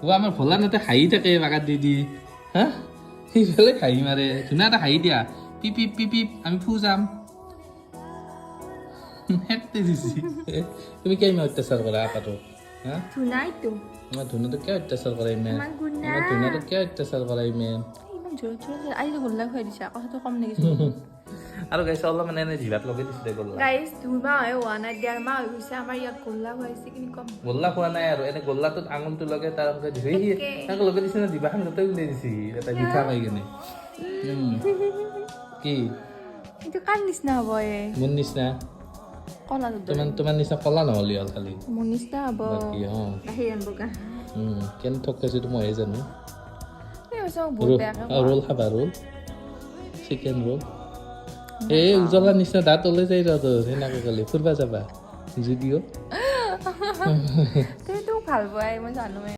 ও আমাৰ ভোলা নাতে হাঁহি থাকে বাগাত দি হা সেইফালে হাঁহি মাৰে ধুনীয়া এটা হাঁহি দিয়া পিপ পিপ পিপ পিপ আমি ফু যাম হেঁটে দিছি তুমি কিয় ইমান অত্যাচাৰ কৰা আপাটো হা ধুনাইতো আমাৰ ধুনুটোক কিয় অত্যাচাৰ কৰা ইমান ইমান গুণা আমাৰ ধুনুটোক কিয় অত্যাচাৰ কৰা ইমান ইমান জোৰত জোৰত আজি গোল্লা খুৱাই দিছা কথাটো কম নেকি আৰু গাইছে অলপমান এনে জিভাত লগাই দিছিলে গল্লা গাইজ 2 মাহ হোৱা নাই 1.5 মাহ হৈ গৈছে আমাৰ ইয়াত গোল্লা খুৱাইছে কিন্তু কম গল্লা খোৱা নাই আৰু এনে গল্লাটোত আঙুলটো লগাই তাৰ লগাই দিছে সি তাক লগাই দিছে না জিভাখন গোটেই উলিয়াই দিছে এটা মিঠা পাই কেনে কি এইটো কাৰ নিচিনা হ'ব মোৰ নিচিনা কলা তোমাৰ নিচিনা কলা নহ'লি হ'ল খালি মোৰ নিচিনা হ'ব বাকী গাখীৰ আনব গা কেনে ঠগ খাইছোঁ মইহে জানো বহুত বেয়াকে ৰোল খাবা ৰোল চিকেন ৰোল এই উজ্বলাৰ নিচিনা দাঁত ওলাই যায় ৰ তোৰ সেনেকৈ ক'লে ফুৰিব যাবা যদিও তই তোক ভাল পাই মই জানোৱে